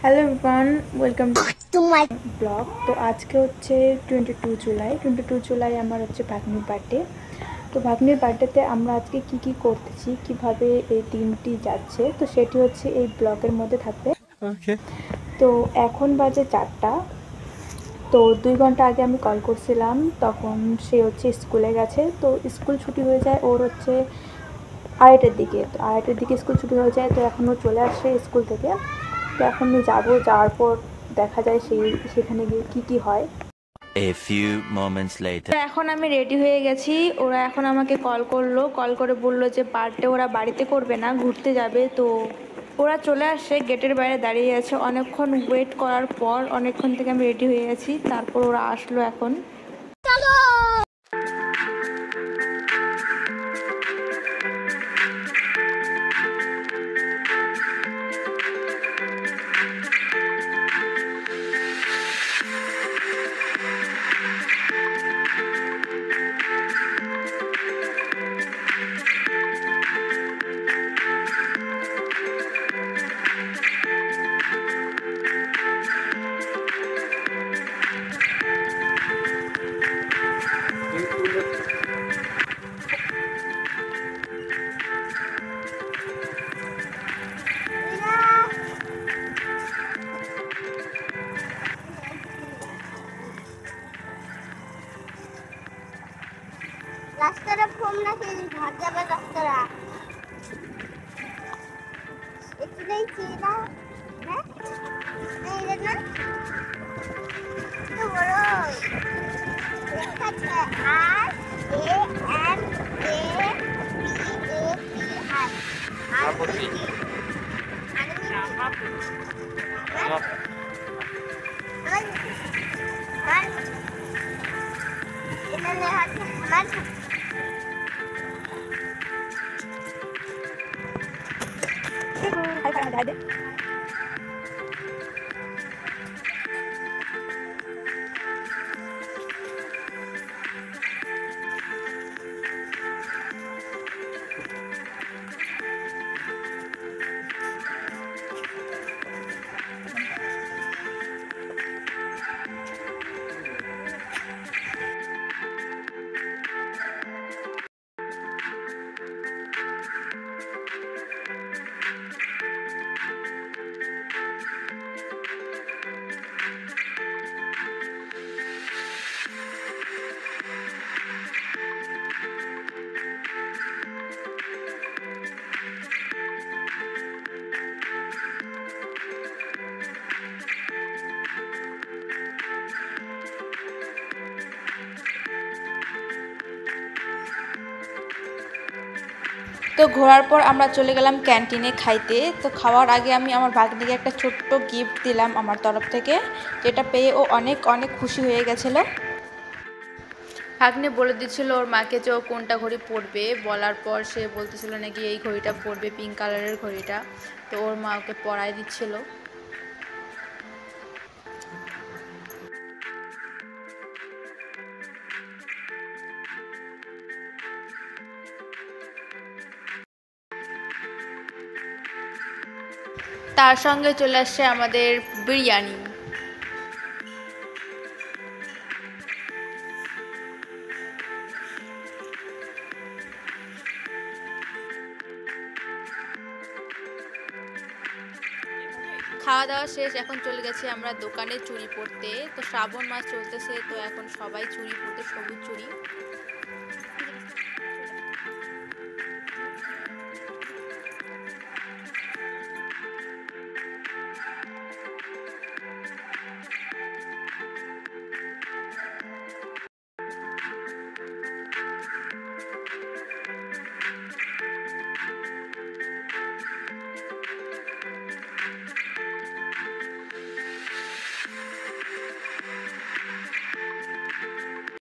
Hello everyone, welcome to my blog. তো আজকে হচ্ছে 22 জুলাই আমার হচ্ছে ভাগ্নির বার্থডে। তো ভাগ্নির বার্থডেতে আমরা আজকে কি করতেছি, কিভাবে এই দিনটি যাচ্ছে, তো সেটি হচ্ছে এই ব্লগের মধ্যে থাকবে। তো এখন বাজে 4টা। তো 2 ঘন্টা আগে আমি কল করছিলাম, তখন সে হচ্ছে স্কুলে গেছে। তো স্কুল ছুটি হয়ে যায় ওর হচ্ছে 2:30-এর দিকে। তো 2:30-এর দিকে স্কুল ছুটি হয়ে যায়, তো এখনও চলে আসছে স্কুল থেকে। তো এখন আমি যাওয়ার পর দেখা যায় সেখানে গিয়ে কি হয়। A few moments later. তো এখন আমি রেডি হয়ে গেছি। ওরা এখন আমাকে কল করে বললো যে বার্থডে ওরা বাড়িতে করবে না, ঘুরতে যাবে। তো ওরা চলে আসছে, গেটের বাইরে দাঁড়িয়ে আছে। অনেকক্ষণ ওয়েট করার পর অনেকক্ষণ থেকে আমি রেডি হয়ে গেছি, তারপর ওরা আসলো এখন। রাস্তাটা ফোন রাখে ঘর যাবার রাস্তাটা এটাই ছিল হ্যাঁ এই না তো বড় লেখা আছে আর A M A P A P R আর বলি এটা লেখা আছে আমার তো ঘোরার পর আমরা চলে গেলাম ক্যান্টিনে খাইতে। তো খাওয়ার আগে আমি আমার ভাগ্নিকে একটা ছোট্ট গিফট দিলাম আমার তরফ থেকে, যেটা পেয়ে ও অনেক অনেক খুশি হয়ে গেছিলো। ভাগ্নে বলে দিচ্ছিল ওর মাকে যে ও কোনটা ঘড়ি পরবে, বলার পর সে বলতেছিল নাকি এই ঘড়িটা পরবে, পিঙ্ক কালারের ঘড়িটা। তো ওর মা ওকে পরাই দিচ্ছিল। তার সঙ্গে চলে আসছে আমাদের বিরিয়ানি। খাওয়া দাওয়া শেষ, এখন চলে গেছি আমরা দোকানে চুড়ি পরতে। তো শ্রাবণ মাস চলতেছে, তো এখন সবাই চুড়ি পরতে, সবুজ চুড়ি।